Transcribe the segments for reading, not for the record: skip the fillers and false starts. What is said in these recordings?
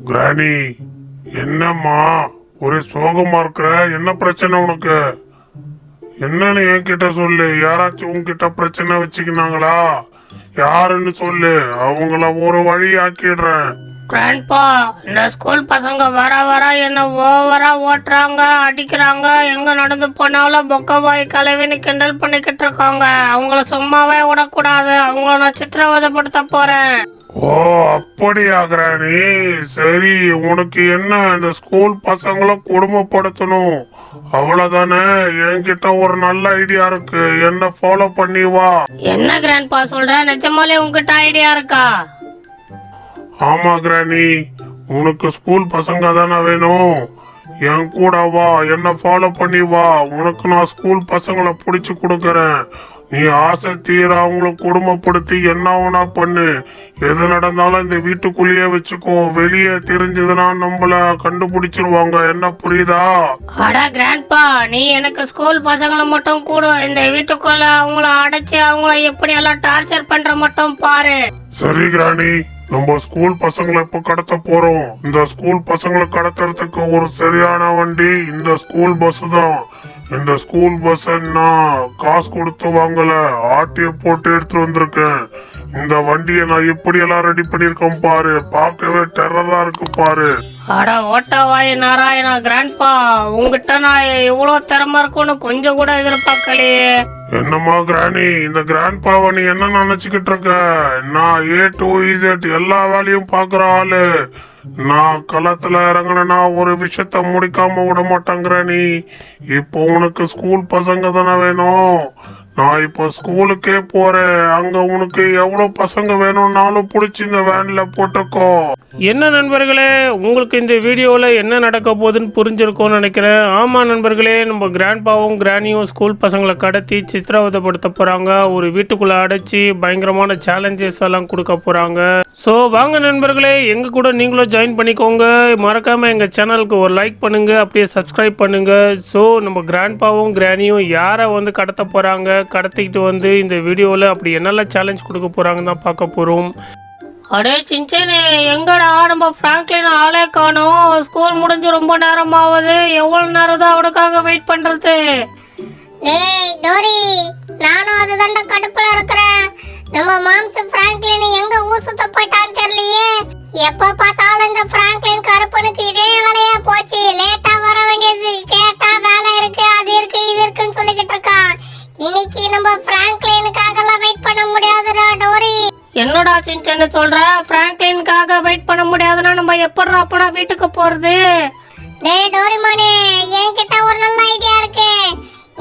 கிராணி, என்னம்மா ஒரே சோகமா இருக்கிற? என்ன பிரச்சனை உனக்கு? என்னன்னு என்கிட்ட சொல்லு. யாராச்சும் உன்கிட்ட பிரச்சனை வச்சுக்கினாங்களா? யாருன்னு சொல்லு, அவங்கள ஒரு வழி ஆக்கிடுறேன். கிராண்ட்பா, இந்த ஸ்கூல் பசங்க வர வர என்ன ஓவரா ஓட்டுறாங்க, அடிக்கிறாங்க. எங்க நடந்து போனாலும் பொக்கவாய் கலவின்னு கிண்டல் பண்ணிக்கிட்டு இருக்காங்க. அவங்கள சும்மாவே விடக்கூடாது. அவங்கள நான் சித்திரவதைப்படுத்த போறேன். ஓ, அப்படியா கிராணி? சரி, உனக்கு என்ன இந்த ஸ்கூல் பசங்களை குடும்பப்படுத்தணும் அவ்வளவுதானே? என்கிட்ட ஒரு நல்ல ஐடியா இருக்கு. என்ன ஃபாலோ பண்ணி வா. என்ன கிராண்ட்பா சொல்ற? நிஜமாலே உங்ககிட்ட ஐடியா இருக்கா? ஆமா கிராணி, உனக்கு ஸ்கூல் பசங்க தானே வேணும். என் கூட வா, என்ன ஃபாலோ பண்ணி வா. உனக்கு நான் ஸ்கூல் பசங்களை பிடிச்சு கொடுக்கறேன். நீ ஆசை தீர அவங்கள குடும்பப்படுத்தி என்ன வேணா பண்ணு. எது நடந்தாலும் இந்த வீட்டுக்குள்ளேயே வச்சுக்கோ. வெளியே தெரிஞ்சதுன்னா நம்மள கண்டுபிடிச்சிருவாங்க. என்ன புரியுதா? அட கிராண்ட்பா, நீ எனக்கு ஸ்கூல் பசங்களை மட்டும் கூட இந்த வீட்டுக்குள்ள அவங்கள அடைச்சு அவங்கள எப்படி எல்லாம் டார்ச்சர் பண்ற மட்டும் பாரு. சரி கிராணி, நம்ம ஸ்கூல் பசங்களை இப்ப கடத்த போறோம். இந்த ஸ்கூல் பசங்களை கடத்துறதுக்கு ஒரு சரியான வண்டி இந்த ஸ்கூல் பஸ் தான். இந்த ஸ்கூல் பஸ் நான் காசு கொடுத்து வாங்கல, ஆட்டிய போட்டு எடுத்துட்டு வந்திருக்கேன். இந்த வண்டியை நான் எப்படி எல்லாம் ரெடி பண்ணிருக்கேன் பாரு. பார்க்கவே டெரரா இருக்கு பாரு. அட ஓட்டவாய் நாராயணா, கிராண்ட்பா உங்ககிட்ட நான் இவ்வளவு திறமை இருக்கும்னு கொஞ்சம் கூட எதிர்பார்க்கலையே. என்னம்மா கிராணி, இந்த கிராண்ட் பாவை நீ என்ன நினைச்சுக்கிட்டு இருக்க? நான் A to Z எல்லா வேலையும் பாக்குற ஆளு. நான் களத்துல இறங்கினா ஒரு விஷயத்த முடிக்காம விட மாட்டேங்கிற. நீ இப்போ உனக்கு ஸ்கூல் பசங்க தானே வேணும். நான் இப்போ ஸ்கூலுக்கே போறேன். அங்க உனக்கு எவ்வளவு பசங்க வேணும்னாலும் பிடிச்சி இந்த வேன்ல போட்டுக்கோ. என்ன நண்பர்களே, உங்களுக்கு இந்த வீடியோவில் என்ன நடக்க போகுதுன்னு புரிஞ்சிருக்கும்னு நினைக்கிறேன். ஆமாம் நண்பர்களே, நம்ம கிராண்ட்பாவும் கிராணியும் ஸ்கூல் பசங்களை கடத்தி சித்திரவதைப்படுத்த போகிறாங்க. ஒரு வீட்டுக்குள்ளே அடைச்சி பயங்கரமான சேலஞ்சஸ் எல்லாம் கொடுக்க போகிறாங்க. ஸோ வாங்க நண்பர்களே, எங்கள் கூட நீங்களும் ஜாயின் பண்ணிக்கோங்க. மறக்காமல் எங்கள் சேனலுக்கு ஒரு லைக் பண்ணுங்கள், அப்படியே சப்ஸ்கிரைப் பண்ணுங்கள். ஸோ நம்ம கிராண்ட்பாவும் கிராணியும் யாரை வந்து கடத்த போகிறாங்க, கடத்திக்கிட்டு வந்து இந்த வீடியோவில் அப்படி என்னெல்லாம் சேலஞ்ச் கொடுக்க போகிறாங்கன்னு தான் பார்க்க போகிறோம். அடே சின்சனே, எங்கடா நம்ம பிராங்க்லின் ஆளே காணோம். ஸ்கூல் முடிஞ்சு ரொம்ப நேரம் ஆகுது. எவ்வளவு நேரம் தான் அவனுக்காக வெயிட் பண்றது? டேய் டோரி, நானும் அதுதான்டா கடுப்புல இருக்கிறேன். நம்ம மாம்ஸ் பிராங்க்லின் எங்க ஊர் சுத்த போயிட்டான்னு தெரியலையே. எப்ப பார்த்தாலும் இந்த பிராங்க்லின் கருப்பனுக்கு இதே வேலையா போச்சு. லேட்டா வர வேண்டியது, கேட்டா வேலை இருக்கு, அது இருக்கு, இது இருக்குன்னு சொல்லிக்கிட்டு இருக்கான். இன்னைக்கு நம்ம பிராங்க்லினுக்காக எல்லாம் வெயிட் பண்ண முடியாதுடா டோரி. என்னடா சின்சன்னு சொல்ற? பிராங்க்லினுக்காக வெயிட் பண்ண முடியாதுன்னா நம்ம எப்படா அப்பனா வீட்டுக்கு போறது? டேய் டோரிமானே, என்கிட்ட ஒரு நல்ல ஐடியா இருக்கு.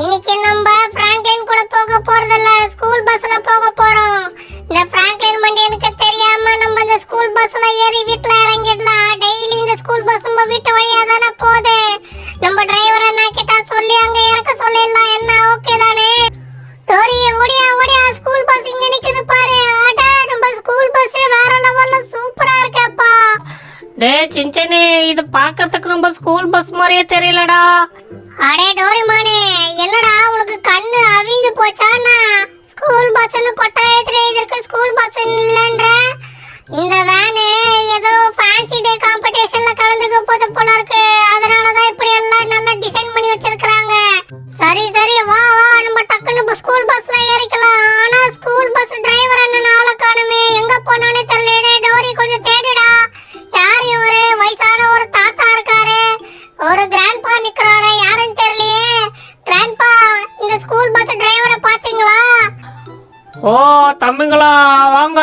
இன்னைக்கு நம்ம பிராங்க்லின் கூட போக போறதில்ல, ஸ்கூல் பஸ்ல போக போறோம். இந்த பிராங்க்லின் மண்டியனுக்கு தெரியாம நம்ம இந்த ஸ்கூல் பஸ்ல ஏறி வீட்ல இறங்கிடலாம். டெய்லி இந்த ஸ்கூல் பஸ் நம்ம வீட்டு வழியா தானே போகுது. நம்ம டிரைவர் அண்ணா கிட்ட சொல்லி அங்க இறக்க சொல்லிடலாம். என்ன ஓகே தானே? டோரி ஓடியா ஓடியா, ஸ்கூல் பஸ் இங்க நிக்குது பாரு. அட, நம்ம ஸ்கூல் பஸ் வேற லெவல்ல சூப்பரா இருக்கேப்பா. டேய் சின்சனே, இது பார்க்கிறதுக்கு நம்ம ஸ்கூல் பஸ் மாதிரியே தெரியலடா. அடே டோரிமானே, என்னடா உனக்கு கண்ணு அவிஞ்சு போச்சானா? ஸ்கூல் பஸ்னு கொட்டை எழுத்துல இருக்கு, ஸ்கூல் பஸ் இல்லன்ற. இந்த வேனு ஏதோ ஃபேன்சி டே காம்படிஷன்ல கலந்துக்க போது போல இருக்கு. அதனால தான் இப்படி எல்லாம் நல்லா டிசைன் பண்ணி வச்சிருக்காங்க. சரி சரி, வா வா, நம்ம டக்குன்னு ஸ்கூல் பஸ்ல ஏறிக்கலாம். ஆனா ஸ்கூல் பஸ் டிரைவர் அண்ணன் ஆள காணுமே, எங்க போனானே தெரியல. டோரி கொஞ்சம் தேடுடா. யார் இவரு? வயசான ஒரு தாத்தா இருக்காரு, ஒரு கிராண்ட்பா நிக்கறாரு, யாருன்னு தெரியலையே. கிராண்ட்பா, இந்த ஸ்கூல் பஸ் டிரைவரை பாத்தீங்களா? ஓ தம்பிங்களா, வாங்க.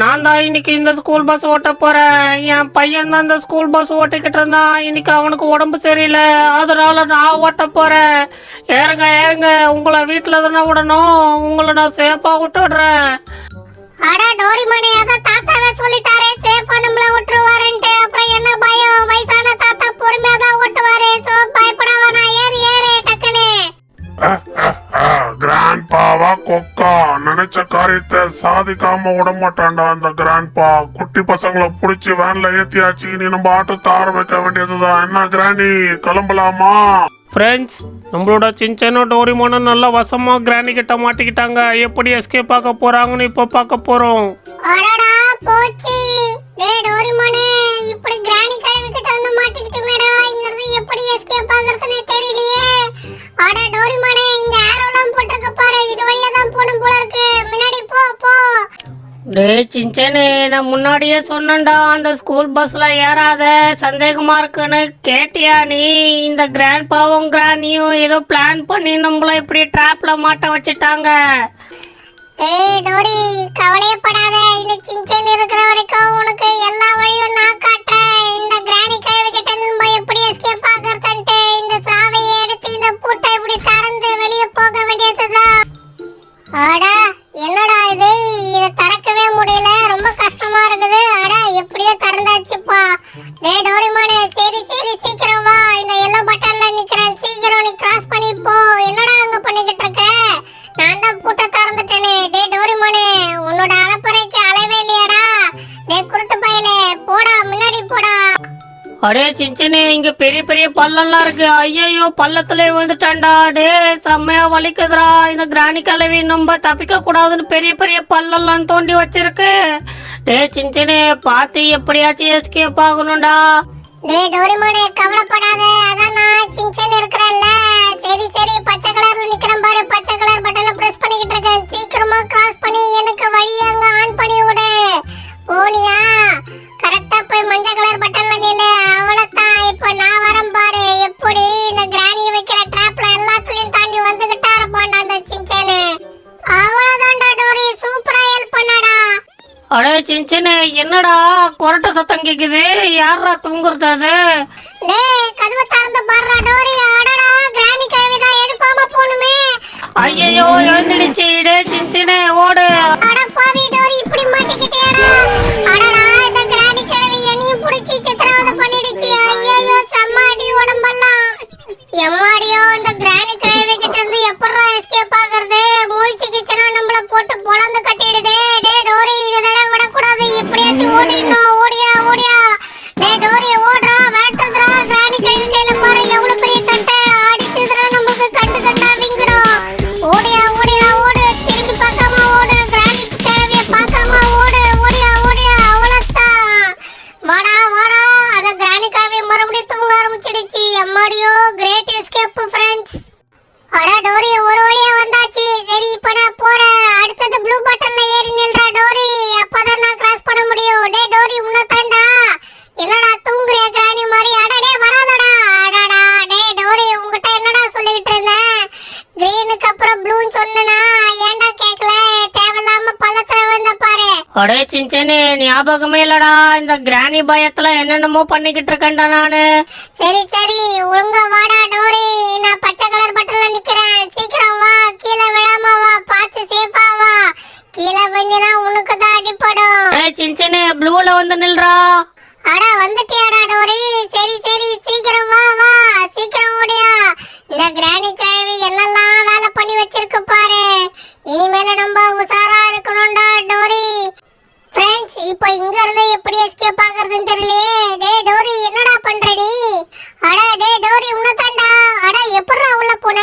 நான் தான் இன்னைக்கு இந்த ஸ்கூல் பஸ் ஓட்ட போறேன். என் பையன் தான் இந்த ஸ்கூல் பஸ் ஓட்டிக்கிட்டு இருந்தான். இன்னைக்கு அவனுக்கு உடம்பு சரியில்லை, அதனால நான் ஓட்ட போறேன். ஏறுங்க ஏறுங்க, உங்களை வீட்டுல தானே விடணும். உங்களை நான் சேஃபா விட்டுடுறேன். அட டோரிமானே, அதான் தாத்தாவே சொல்லிட்டாரே சேஃபா நம்மள விட்டுருவாருன்ட்டு. அப்புறம் என்ன பயம்? வயசான தாத்தா பொறுமையா தான் ஓட்டுவாரு. சோ பயப்பட வேணாம், ஏறு ஏறு டக்குனு. கிராண்ட் பாவா கொக்கா நினைச்ச காரியத்தை சாதிக்காம விட மாட்டான்டா அந்த கிராண்ட் பா. குட்டி பசங்களை புடிச்சு வேன்ல ஏத்தியாச்சு. நீ நம்ம ஆட்டத்தை ஆரம்பிக்க வேண்டியதுதான். என்ன கிராணி, கிளம்பலாமா? ஃப்ரெண்ட்ஸ், நம்மளோட சின்சனோ டோரிமோனும் நல்லா வசமா கிராணி கிட்ட மாட்டிக்கிட்டாங்க. எப்படி எஸ்கேப் ஆக போறாங்கன்னு இப்போ பார்க்க போறோம். அடடா போச்சி. டேய் டோரிமானே, இப்படி டேய் சின்சனே, நான் முன்னாடியே சொன்னேன்டா அந்த ஸ்கூல் பஸ்ல ஏறாத, சந்தேகமா இருக்குன்னு. கேட்டியா நீ? இந்த கிராண்ட் பாவும் கிராண்டியும் ஏதோ பிளான் பண்ணி நம்மள இப்படி ட்ராப்ல மாட்ட வச்சுட்டாங்க. டேய் டோரி, கவலையே படாத. இந்த சின்சன் இருக்கிற வரைக்கும் உனக்கு எல்லா வழியும் நான் காட்டுறேன். இந்த கிராணி கைவி கிட்ட நம்ம எப்படி எஸ்கேப் ஆகறதுன்ட்டு இந்த சாவியை எடுத்து இந்த பூட்டை இப்படி திறந்து வெளியே போக வேண்டியதுதான். அட என்னடா இது, இதை திறக்கவே முடியல, ரொம்ப கஷ்டமா இருக்குது. அட எப்படியோ திறந்தாச்சுப்பா. டேய் டோரிமானே, சரி சரி சீக்கிரம் வா. இந்த எல்லோ பட்டன்ல நிக்கிறேன், சீக்கிரம் நீ கிராஸ் பண்ணி போ. என்னடா அங்க பண்ணிக்கிட்டு இருக்க? நான் தான் பூட்டை திறந்துட்டேனே. டேய் டோரிமானே, உன்னோட அலப்பறைக்கு அளவே இல்லையாடா? டேய் குருட்டு பயலே, போடா முன்னாடி போடா. அடே சின்சனே, இங்க பெரிய பெரிய பள்ளம்லாம் இருக்கு. ஐயோ, பள்ளத்துல விழுந்துட்டான்டா. டே செம்மையா வலிக்குதுடா. இந்த கிராணி கிழவி நம்ம தப்பிக்க கூடாதுன்னு பெரிய பெரிய பள்ளம்லாம் தோண்டி வச்சிருக்கு. டே சின்சனே, பார்த்து எப்படியாச்சும் எஸ்கேப் ஆகணும்டா. டேய் டோரிமானே, கவலைப்படாத. அதான் நான் சின்சன் இருக்கிறேன்ல. சரி சரி, பச்சை கலர்ல நிக்கிறேன் பாரு. பச்சை கலர் பட்டனை பிரஸ் பண்ணிக்கிட்டு இருக்கேன். சீக்கிரமா கிராஸ் பண்ணி எனக்கு வழியை அங்க ஆன் பண்ணி விடு. போனியா? கரெக்டா போய் மஞ்சள் கலர் பட்டன்ல நில்லு. அவ்வளவுதான். இப்போ நான் வரேன் பாரு. எப்படி இந்த கிராணியை வைக்கிற ட்ராப்ல எல்லாத்துலயும் தாண்டி வந்துகிட்டா இருப்பான்டா அந்த சின்சனு. அவ்வளவுதான்டா டோரி, சூப்பரா ஹெல்ப் பண்ணடா. அடே சின்சனே, என்னடா கொரட்ட சத்தம் கேக்குது? யாரா தூங்குறது அது? டேய் கதவை திறந்து பாருடா டோரி. அடடா, கிராணி கிழவி தான், எழுப்பாம போணுமே. ஐயோ, எழுந்துடுச்சு. டே சின்சனே, ஓடு. அட பாவி டோரி, இப்படி மாட்டிக்கிட்டியாடா? அடடா, இந்த கிராணி கிழவி என்னையும் புடிச்சு சித்திரவதை பண்ணிடுச்சு. ஐயோ, செம்மாடி உடம்பெல்லாம். எம்மாடியோ, இந்த கிராணி கிழவி கிட்ட இருந்து எப்படா எஸ்கேப் ஆகுறது? மூழ்ச்சி கிச்சனா நம்மள போட்டு பொளந்து கட்டிடுதே. டேய் டோரி, இதை தடவை விடக்கூடாது. எப்படியாச்சும் ஓடிடணும். ஓடியா ஓடியா. டேய் டோரி, ஓடுறா, வேட்டதுரா. கிராணி கிழவி கையில பாரு எவ்வளவு பெரிய கட்டை. அடிச்சதுரா, நமக்கு கண்டு கண்டா விங்கிடும். ஓடியா ஓடியா ஓடு. திரும்பி பார்க்காம ஓடு. கிராணி கிழவிய பார்க்காம ஓடு. ஓடியா ஓடியா. அவ்வளவுதான். வாடா வாடா. அத கிராணி கிழவி மறுபடியும் தூங்க ஆரம்பிச்சிடுச்சு. அம்மாடியோ, கிரேட் எஸ்கேப் ஃப்ரெண்ட்ஸ். அட டோரி, ஒரு வழியா வந்தாச்சு. சரி, இப்ப நான் போறேன். அடுத்தது ப்ளூ பட்டன்ல ஏறி நில்றா டோரி. அப்பதான் நான் கிராஸ் பண்ண முடியும். டேய் டோரி, உன்னை தாண்டா. என்னடா தூங்குறியா கிராணி மாதிரி? அடடே வராதடா. அடடா, டேய் டோரி, உன்கிட்ட என்னடா சொல்லிட்டு இருந்தேன்? கிரீனுக்கு அப்புறம் ப்ளூன்னு சொன்னனா? ஏன்டா கேக்கல? தேவையில்லாம பள்ளத்துல வந்த பாரு. அடே சின்சனே, ஞாபகமே இல்லடா. இந்த கிராணி பயத்துல என்னென்னமோ பண்ணிக்கிட்டு இருக்கேன்டா நானு. சரி சரி, ஒழுங்கா வாடா டோரி. நான் பச்சை கலர் பட்டன்ல நிக்கிறேன். சீக்கிரம் வா. கீழே விழாம வா. பார்த்து சேஃபா வா. கீழே விழுந்தினா உனக்கு தான் அடிபடும். அடே சின்சனே, ப்ளூல வந்து நில்றா. அட வந்துட்டியாடா டோரி. சரி சரி, சீக்கிரம் வா வா. சீக்கிரம் ஓடியா. இந்த கிராணி கிழவி என்னெல்லாம் வேலை பண்ணி வச்சிருக்கு பாரு. இனிமேல நம்ம உசாரா இருக்கணும்டா டோரி. ஃப்ரெண்ட்ஸ், இப்போ இங்க இருந்து எப்படி எஸ்கேப் ஆகுறதுன்னு தெரியலையே. டேய் டோரி, என்னடா பண்ற நீ? அட டேய் டோரி, உன்னதாண்டா. அட எப்படிடா உள்ள போன?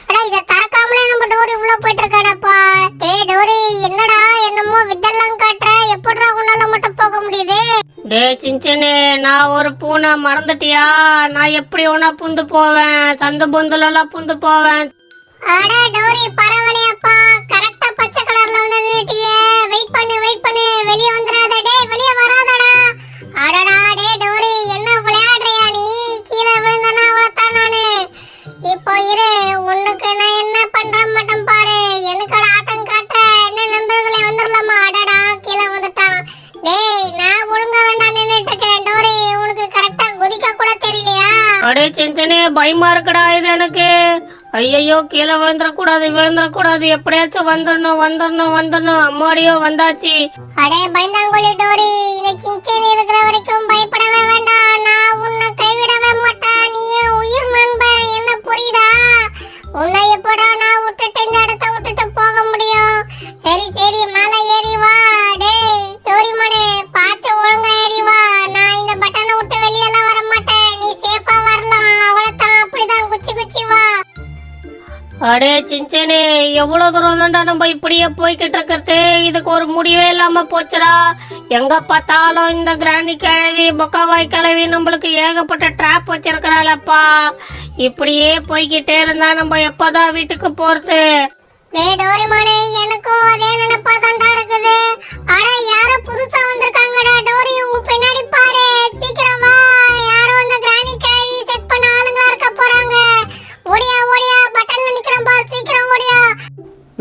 அட இத திறக்காமலே நம்ம டோரி உள்ள போயிட்டு இருக்கானப்பா. டேய் டோரி, என்னடா என்னமோ வித்தெல்லாம் காட்டுற? எப்படிடா உன்னால மட்டும் போக முடியுது? டே சின்சனே, நான் ஒரு பூனை, மறந்துட்டியா? நான் எப்படி ஒன்னா புந்து போவேன்? சந்து பொந்துலாம் புந்து போவேன். அட டோரி, பரவாயில்லையாப்பா. கரெக்டா பச்சை கலர்ல வந்து நின்னுட்டியே. வெயிட் பண்ணு வெயிட் பண்ணு. வெளிய வந்துடாத. டேய் வெளிய வராதடா. அடடா, டேய் டோரி, என்ன விளையாடுறியா நீ? கீழே விழுந்தனா அவ்வளவுதான் நானு. இப்போ இரு, உனக்கு நான் என்ன பண்றேன் மட்டும் பாரு. எனக்கு ஆட்டம் காட்டுற. என்ன நண்பர்களே, வந்துடலாமா? அடடா, கீழே வந்துட்டான். டேய், நான் ஒழுங்கா வேண்டாம் நின்னுட்டு இருக்கேன். டோரி, உனக்கு கரெக்டா குதிக்க கூட தெரியலையா? அடே சின்சனே, பயமா இருக்குடா இது எனக்கு. ஐயோ, கீழே விழுந்துடக்கூடாது. எப்படியாச்சும் வந்துடணும். அம்மாடியோ, வந்தாச்சு. அடே பயந்தாங்கோலி டோரி, இந்த சின்சன் இருக்கிற வரைக்கும் பயப்படவே வேண்டாம். நான் உன்னை கைவிடவே மாட்டேன். நீ என் உயிர் நண்பன். என்ன புரியுதா? உன்னை எப்படா நான் விட்டுட்டு இந்த இடத்த விட்டுட்டு போக முடியும்? சரி சரி, மேலே ஏறி வா. டேய் டோரிமானே, பார்த்து ஒழுங்கா ஏறி வா. நான் இந்த பட்டனை விட்டு வெளியெல்லாம் வர மாட்டேன். நீ சேஃபா வரலாம். அவ்வளவுதான். அப்படிதான், குச்சி வா. அடே சின்சனே, எவ்வளவு தூரம் தான்டா நம்ம இப்படியே போய்கிட்டு இருக்கிறது? இதுக்கு ஒரு முடிவே இல்லாம போச்சுடா. எங்க பார்த்தாலும் இந்த கிராணி கிழவி, பொக்காவாய் கிழவி நம்மளுக்கு ஏகப்பட்ட ட்ராப் வச்சிருக்கிறாளப்பா. இப்படியே போய்கிட்டே இருந்தா நம்ம எப்பதான் வீட்டுக்கு போறது? டேய் டோரிமானே, எனக்கும் அதே நினைப்பா தான்டா இருக்குது. அட யாரோ புதுசா வந்திருக்காங்கடா டோரி, உன் பின்னாடி பாரு. சீக்கிரம் வா, யாரோ அந்த கிரானி கேவி செட் பண்ண ஆளுங்க இருக்க போறாங்க. ஓடியா ஓடியா, பட்டன்ல நிக்கிறேன் பார், சீக்கிரம் ஓடியா.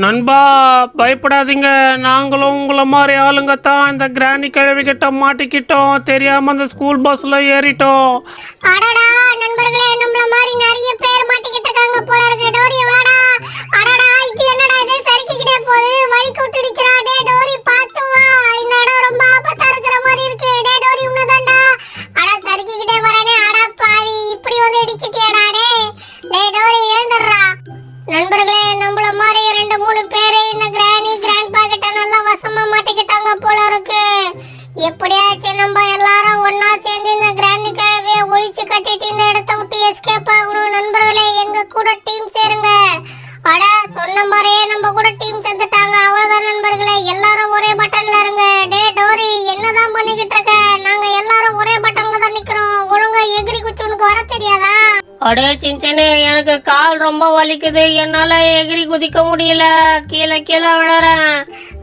நண்பா பயப்படாதீங்க, நாங்களும் உங்களை மாதிரி ஆளுங்க தான் இந்த கிராணி கிழவி கிட்ட மாட்டிக்கிட்டோம், தெரியாம அந்த ஸ்கூல் பஸ்ல ஏறிட்டோம். அடடா நண்பர்களே, நம்மள மாதிரி நிறைய பேர் மாட்டிக்கிட்டு இருக்காங்க போல இருக்கு. டோரி வாடா. அடடா இது என்னடா இது, சறுக்கிக்கிட்டே போகுது, வழி விட்டுடுச்சுடா. டே டோரி பாத்து வா, இந்த இடம் ரொம்ப ஆபத்தா இருக்கிற மாதிரி இருக்கு. டே டோரி உன்னதான்டா. அட சறுக்கிக்கிட்டே வரானே, அட பாவி, இப்படி வந்து இடிச்சிட்டியாடா. டே டோரி எழுந்துடுறா. நண்பர்களே, நம்மள மாதிரி 2-3 பேரு இந்த கிராண்ட்பா கிட்ட நல்லா வசமா மாட்டிக்கிட்டாங்க போல இருக்கு. எப்படியாச்சும் நம்ம எல்லாரும் ஒன்னா சேர்ந்து இந்த கிராண்டி கிழவியை ஒழிச்சு கட்டிட்டு இந்த இடத்த விட்டு எஸ்கேப் ஆகணும். நண்பர்களே, எங்க கூட டீம் சேருங்க. அட சொன்ன மாதிரியே நம்ம கூட டீம் சேர்ந்துட்டாங்க. அவ்வளவுதான் நண்பர்களே, எல்லாரும் ஒரே பட்டன்ல இருங்க. டே டோரி என்னதான் பண்ணிக்கிட்டு இருக்க? நாங்க எல்லாரும் ஒரே பட்டன்ல தான் நிக்கிறோம். ஒழுங்கா எகிரி குச்சி உனக்கு வர தெரியாதா? அடே சின்சனே, எனக்கு கால் ரொம்ப வலிக்குது, என்னால எகிரி குதிக்க முடியல, கீழே கீழே விழுறேன்.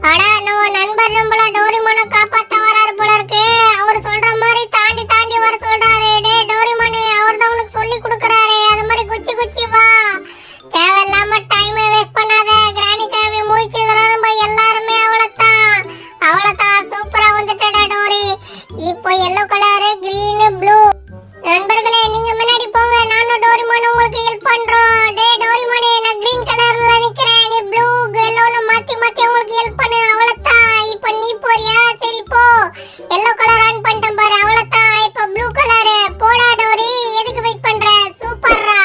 அட நம்ம நண்பர் நம்மள டோரிமானை காப்பாத்த வராரு போல இருக்கு. அவர் சொல்ற மாதிரி தாண்டி தாண்டி வர சொல்றாரு. டே டோரிமானே, அவர் தான் உனக்கு சொல்லி கொடுக்கறாரு. அது மாதிரி குச்சி குச்சி வா, தேவையில்லாம டைமை வேஸ்ட் பண்ணாத. கிராணி கிழவி முழிச்சதுனா நம்ம எல்லாருமே அவ்வளவுதான் சூப்பரா வந்துட்டடா டோரி. இப்போ எல்லோ கலர், கிரீன், ப்ளூ. நண்பர்களே நீங்க முன்னாடி போங்க, நானும் டோரிமான் உங்களுக்கு ஹெல்ப் பண்றோம். டே டோரிமானே, நான் கிரீன் கலர்ல நிக்கிறேன், நீ ப்ளூ எல்லோன்னு மாத்தி மாத்தி உங்களுக்கு ஹெல்ப் பண்ணு. அவ்வளவுதான். இப்போ நீ போறியா? சரி போ. எல்லோ கலர் ஆன் பண்ணிட்டேன் பாரு, அவ்வளவுதான். இப்போ ப்ளூ கலர் போடா டோரி, எதுக்கு வெயிட் பண்ற? சூப்பர்ரா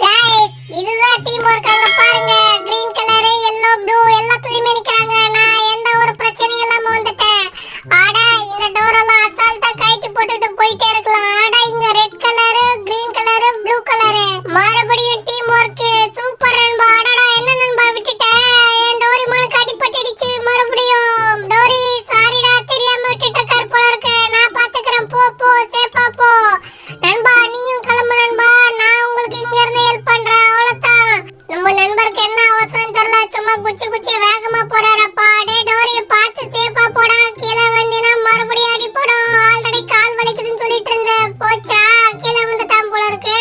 गाइस, இதுதான் டீம் வர்க். அங்க பாருங்க, கிரீன் கலர், எல்லோ, ப்ளூ எல்லாத்துலயுமே நிக்கறாங்க. நான் எந்த ஒரு பிரச்சனையும் இல்லாம வந்துட்டேன். ஆட இந்த டோர் எல்லாம் அசால்ட்டா கைட்டி போட்டுட்டு போயிட்டே இருக்கலாம். ஆட இங்க red colour, green colour, blue colour, மறுபடியும் டீம் வர்க். சூப்பர் நண்பா. ஆடடா என்ன நண்பா விட்டுட்ட? என் டோரிமானுக்கு அடிபட்டுடுச்சு மறுபடியும். டோரி சாரிடா, தெரியாம விட்டுட்ட கார் போல இருக்கு. நான் பாத்துக்கறேன், போ போ, சேஃபா போ. நண்பா நீயும் கிளம்பு நண்பா, நான் உங்களுக்கு இங்க இருந்து ஹெல்ப் பண்றேன். அவ்வளவுதான். நம்ம நண்பருக்கு என்ன அவசரம் தெரியல, சும்மா குச்சி குச்சி வேகமா போறாரப்பா. டே டோரிய பார்த்து சேஃபா போடா, கீழே வந்தினா மறுபடியும் அடி போடும். ஆல்ரெடி கால் வலிக்குதுன்னு சொல்லிட்டு இருந்த, போச்சா? கீழே வந்துட்டான் போல இருக்கு.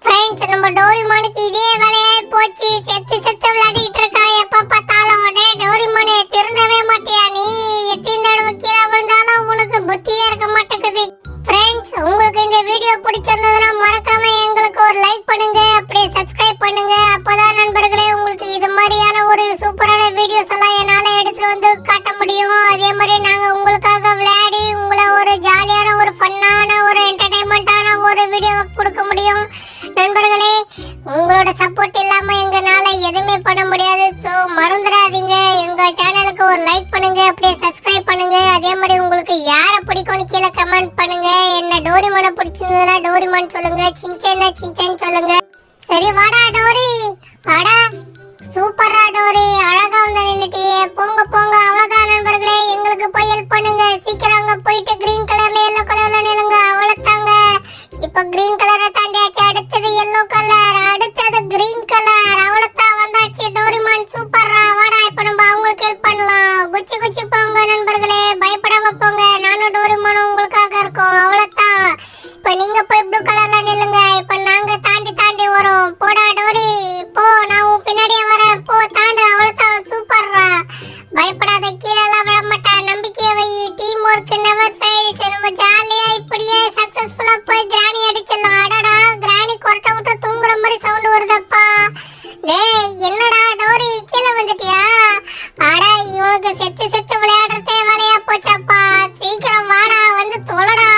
ஃப்ரெண்ட்ஸ், நம்ம டோரிமானுக்கு இதே வேலையா போச்சு. செத்து செத்து விளையாடிட்டு இருக்கா எப்ப பார்த்தாலும். டே டோரிமானே, திருந்தவே மாட்டியா நீ? எத்தனை தடவை கீழே விழுந்தாலும் உனக்கு புத்தியே இருக்க மாட்டேங்குது. ஃப்ரெண்ட்ஸ், உங்களுக்கு இந்த வீடியோ பிடிச்சிருந்ததுன்னா மறக்காம எங்களுக்கு ஒரு லைக் பண்ணுங்க, அப்படியே சப்ஸ்கிரைப் பண்ணுங்க. அப்பதான் நண்பர்களே உங்களுக்கு இது மாதிரியான ஒரு சூப்பரான வீடியோஸ் எல்லாம் என்னால எடுத்து வந்து காட்ட முடியும். அதே மாதிரி நாங்க உங்களுக்காக விளையாடி உங்களை ஒரு ஜாலியான ஒரு ஃபன்னான ஒரு என்டர்டைன்மெண்டான ஒரு வீடியோ கொடுக்க முடியும். நண்பர்களே, உங்களோட சப்போர்ட் இல்லாம எங்கனால எதுவுமே பண்ண முடியாது. சோ மறந்துடாதீங்க, எங்க சேனலுக்கு ஒரு லைக் பண்ணுங்க, அப்படியே சப்ஸ்கிரைப் பண்ணுங்க. அதே மாதிரி உங்களுக்கு யாரை பிடிக்கும்னு கீழே கமெண்ட் பண்ணுங்க. என்ன டோரிமானை பிடிச்சிருந்ததுன்னா டோரிமான் சொல்லுங்க, சின்சேன்னா சின்சேன் சொல்லுங்க. சரி வாடா டோரி, வாடா. சூப்பரா டோரி, அழகா வந்து நின்னுட்டியே. போங்க போங்க, அவ்வளவுதான் நண்பர்களே. எங்களுக்கு போய் ஹெல்ப் பண்ணுங்க. சீக்கிரம் அங்க போயிட்டு கிரீன் கலர்ல எல்லோ கலர்ல நிலுங்க. அவ்வளவுதாங்க. இப்போ கிரீன் கலரை தாண்டியாச்சு, அடுத்தது எல்லோ கலர், அடுத்தது கிரீன் கலர். அவ்வளவுதான் வந்தாச்சு. டோரிமான் சூப்பரா. வாடா, இப்போ நம்ம அவங்களுக்கு ஹெல்ப் பண்ணலாம். குச்சி குச்சி போங்க நண்பர்களே, பயப்படாம போங்க. நானும் டோரிமானும் உங்களுக்காக இருக்கோம். அவ்வளவுதான். இப்போ நீங்க போய் ப்ளூ கலர்ல நில்லுங்க. இப்போ நாங்க தாண்டி தாண்டி வரோம். போடா டோரி, போ. நான் உன் பின்னாடியே வரேன், போ தாண்டு. அவ்வளவுதான். சூப்பர்ரா. பயப்படாத, கீழே எல்லாம் விழ மாட்டேன். நம்பிக்கையை வை. Team work never fails. நம்ம ஜாலியா இப்படியே சக்சஸ்ஃபுல்லா போய் கிராணி அடிச்சிடலாம். அடடா, கிராணி கொரட்டை விட்டு தூங்குற மாதிரி சவுண்ட் வருதப்பா. டேய் என்னடா டோரி, கீழே வந்துட்டியா? அட இவனுக்கு செத்து செத்து விளையாடுறதே வேலையா போச்சப்பா. சீக்கிரம் வாடா, வந்து தொலைடா.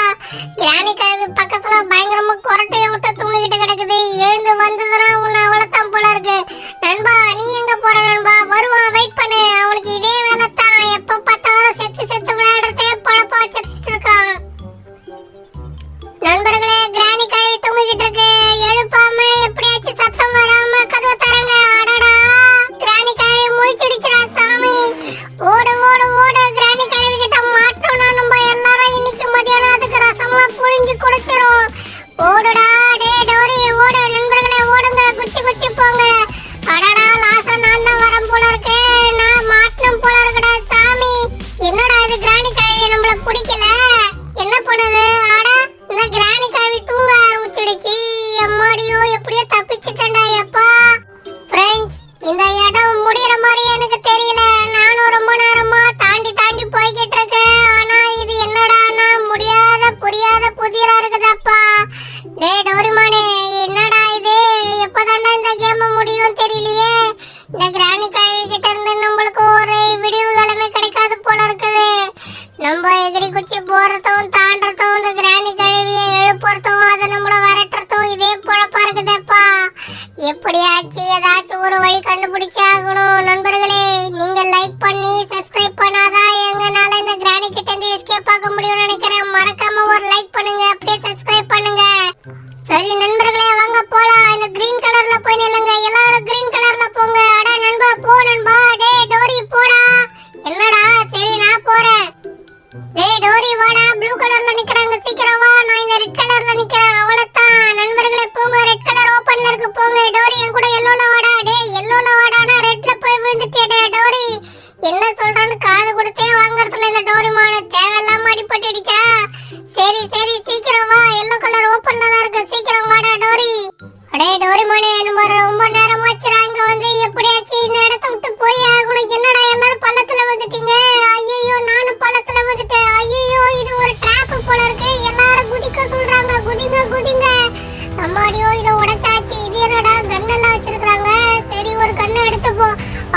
கிராணி கிழவி பக்கத்துல பயங்கரமா கொரட்டையை விட்டு தூங்கிக்கிட்டு கிடக்குது. எழுந்து வந்ததுன்னா உன்னை அவ்வளவுதான் போல இருக்கு. நண்பா நீ எங்க போற நண்பா? வருவான், வெயிட் பண்ணு. அவனுக்கு இதே வேலை தான், எப்ப பார்த்தாலும் செத்து செத்து விளையாடுறதே பொழப்பா வச்சிட்டு இருக்கான். நண்பர்களே, கிராணி கிழவி தூங்கிக்கிட்டு இருக்கு. எழுப்பாம எப்படியாச்சும் சத்தம் வராம கதவை தரங்க. அடடா, கிராணி கிழவி முழிச்சிடுச்சுடா சாமி. ஓடு ஓடு ஓடு, கிராணி கிழவி கிட்ட மாட்டோம்னா நம்ம எல்லாரும் இன்னைக்கு மதியானம் அதுக்கு ரசமா புழிஞ்சு குடிச்சிரும். ஓடுடா பார்க்காத புதியலா இருக்குதப்பா. டேய் டோரிமானே, என்னடா இது? எப்பதான்டா இந்த கேம் முடியும் தெரியலையே. இந்த கிராணி கழுவி கிட்ட இருந்து நம்மளுக்கு ஒரு விடிவு கிழமை கிடைக்காது போல இருக்குது. நம்ம எகிரி குச்சி போறதும் தாண்டறதும் இந்த கிராணி கழுவியை எழுப்புறதும் அதை நம்மள விரட்டுறதும் இதே பொழப்பா இருக்குதப்பா. எப்படியாச்சு ஏதாச்சும் ஒரு வழி கண்டுபிடிச்சே ஆகணும். நண்பர்களே, நீங்க லைக் பண்ணி சப்ஸ்கிரைப் பண்ணாதான் எங்கனால இந்த கிராணி கிட்ட இருந்து எஸ்கேப் ஆக முடியும்னு நினைக்கிறேன். மறக்காம ஒரு லைக் பண்ணுங்க, அப்படியே சப்ஸ்கிரைப் பண்ணுங்க. சரி நண்பர்களே, வாங்க போலாம். இந்த கிரீன் கலர்ல போய் நில்லுங்க. எல்லாரும் கிரீன் கலர்ல போங்க. அட நண்பா, போ நண்பா. டேய் டோரி போடா. என்னடா? சரி நான் போறேன். டேய் டோரி வாடா. ப்ளூ கலர்ல நிக்கறாங்க, சீக்கிரம் வா. நான் இந்த ரெட் கலர்ல நிக்கறேன். அவ்வளவுதான் நண்பர்களே, போங்க. ரெட் கலர் ஓபன்ல இருக்கு, போங்க. டோரி என் கூட yellowல வாடா. டேய் yellowல வாடானா ரெட்ல போய் விழுந்துட்டே. டோரி என்ன சொல்றான்னு காது கொடுத்தே வாங்குறதுல இந்த டோரிமான தேவையில்லாம அடிபட்டுடுச்சா? சரி சரி சீக்கிரம் வா. yellow கலர் ஓபன்ல தான் இருக்கு, சீக்கிரம் வாடா டோரி. அடே டோரிமானே, நம்ம ரொம்ப நேரமாச்சுடா இங்க வந்து. எப்படியாச்சும் இந்த இடத்தை விட்டு போய் ஆகணும். என்னடா எல்லாரும் பள்ளத்துல வந்துட்டீங்க? ஐயோ, நானும் பள்ளத்துல வந்துட்டேன். ஐயோ, இது ஒரு ட்ராப் போல இருக்கு. எல்லாரும் குதிக்க சொல்றாங்க. குதிங்க குதிங்க. அம்மாடியோ, இத உடைச்சாச்சு. இது என்னடா கன்னெல்லாம் வச்சிருக்காங்க? சரி, ஒரு கண்ணை எடுத்து போ.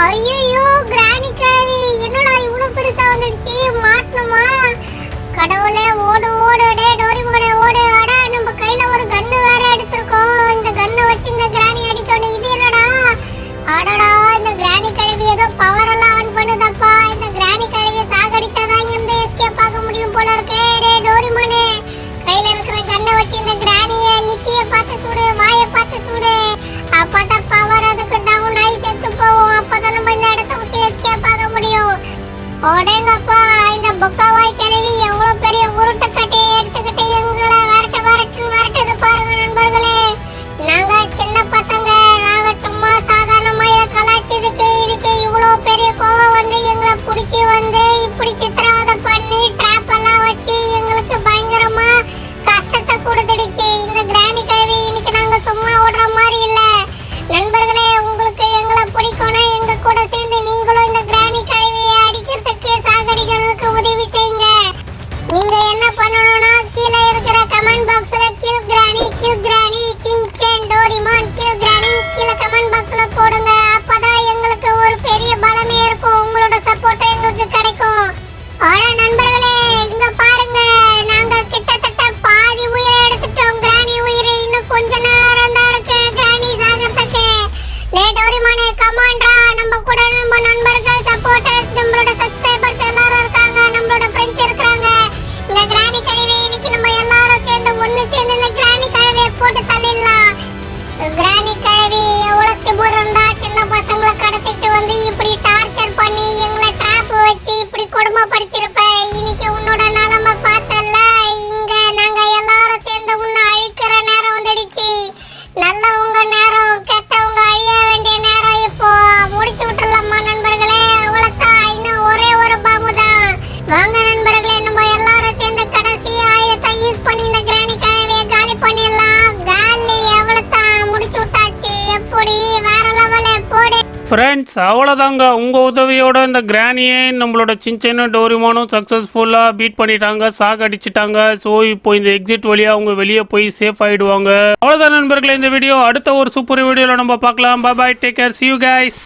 ஐயோ, கிராணி கேவி என்னடா இவ்வளவு பெருசா வந்துடுச்சு? மாட்டணுமா? கடவுளே, ஓடு ஓடு. டே டோரிமானே ஓடு. அட நம்ம கையில ஒரு கன்னு வேற எடுத்துருக்கோம். இந்த கன்னை வச்சு இந்த கிராணி அடிக்கணும். இது என்னடா? அடடா, இந்த கிராணி கழுவி ஏதோ பவர் எல்லாம் ஆன் பண்ணுதப்பா. இந்த கிராணி கழுவியை சாகடிச்சாதான் எந்த எஸ்கேப் ஆக முடியும் போல இருக்கே. டே டோரிமானே, கையில இருக்கிற கன்னை வச்சு இந்த கிராணியை நித்திய பார்த்து சுடு, வாயை பார்த்து சுடு. அப்பதான் பவர் அதுக்கு டவுன் ஆகி செத்து போவோம். அப்பதான் நம்ம இந்த இடத்த விட்டு எஸ்கேப் ஆக முடியும். ஓடேங்கப்பா, இந்த பொக்காவாய் கிழவி எவ்வளவு பெரிய உருட்டு கட்டையை எடுத்துக்கிட்டு எங்களை விரட்டுது பாருங்க நண்பர்களே. நாங்க சின்ன பசங்க, நாங்க சும்மா சாதாரணமா இதை கலாய்ச்சதுக்கு இதுக்கு இவ்வளவு பெரிய கோவம் வந்து எங்களை புடிச்சு வந்து இப்படி சித்திரவதை பண்ணி ட்ராப் எல்லாம் வச்சு எங்களுக்கு பயங்கரமா கஷ்டத்தை கொடுத்துடுச்சு. இந்த கிராணி கழுவி இன்னைக்கு நாங்க சும்மா ஓடுற மாதிரி இல்ல. நண்பர்களே, உங்களுக்கு எங்களை பிடிக்கும்னா எங்க கூட சேர்ந்து நீங்களும் இந்த கிராணி கழுவியை அடிக்கிறதுக்கு சாகடிக்கிறதுக்கு உதவி செய்யுங்க. நீங்க என்ன பண்ணணும்னா கீழே இருக்கிற கமெண்ட் பாக்ஸ்ல கில் கிராணி சின்சேன் டோரிமான் கில் கிராணி கீழே கமெண்ட் பாக்ஸ்ல போடுங்க. அப்பதான் எங்களுக்கு ஒரு பெரிய பலமே இருக்கும். உங்களோட சப்போர்ட் எங்களுக்கு கிடைக்கும். ஆனா நண்பர்களே, இங்க பாருங்க, நாங்க கிட்டத்தட்ட பாதி உயிரை எடுத்துட்டோம். கிராணி உயிரை இன்னும் கொஞ்ச நேரம் தான் இருக்கு கிராணி சாகறதுக்கு. டே டோரிமானே, கமான்டா. நம்ம கூட நம்ம நண்பர்கள், சப்போர்ட்டர்ஸ், நம்மளோட சப்ஸ்கிரைபர்ஸ் எல்லாரும் இருக்காங்க. நம்மளோட ஃப்ரெண்ட்ஸ் இருக்காங்க. இந்த கிராணி கழுவி இன்னைக்கு நம்ம எல்லாரும் சேர்ந்து ஒண்ணு சேர்ந்து இந்த கிராணி கழுவியை போட்டு தள்ளிடலாம். கிராணி கழுவி எவ்வளவு திமிரு இருந்தா சின்ன பசங்களை கடத்திட்டு வந்து இப்படி டார்ச்சர் பண்ணி எங்களை ட்ராப் வச்சு இப்படி கொடுமைப்படுத்திருப்ப. இன்னைக்கு உன்னோட நிலைமை பார்த்தல்ல. இங்க நாங்க எல்லாரும் சேர்ந்து உன்னை அழிக்கிற நேரம் வந்துடுச்சு. நல்லவங்க நேரம், கெட்டவங்க அழிய வேண்டிய நேரம் இப்போ முடிச்சு விட்டுறலாமா நண்பர்களே? அவ்வளவுதான், இன்னும் ஒரே ஒரு பாம்பு தான். வாங்க நண்பர்களே, நம்ம எல்லாரும் சேர்ந்து கடைசி ஆயுதத்தை யூஸ் பண்ணி இந்த கிராணி கழுவியை காலி பண்ணிடலாம். காலி, அவ்வளவுதான், முடிச்சு விட்டாச்சு. எப்படி வேற லெவலே போடு. ஃப்ரெண்ட்ஸ், அவ்வளோதாங்க. உங்கள் உதவியோட இந்த கிராணியை நம்மளோட சின்சேனும் டோரிமானும் சக்ஸஸ்ஃபுல்லாக பீட் பண்ணிட்டாங்க, சாகடிச்சிட்டாங்க. ஸோ இப்போ இந்த எக்ஸிட் வழியாக அவங்க வெளியே போய் சேஃப் ஆகிடுவாங்க. அவ்வளோதான் நண்பர்களே, இந்த வீடியோ. அடுத்த ஒரு சூப்பர் வீடியோவில் நம்ம பார்க்கலாம். Bye, take care, see you guys.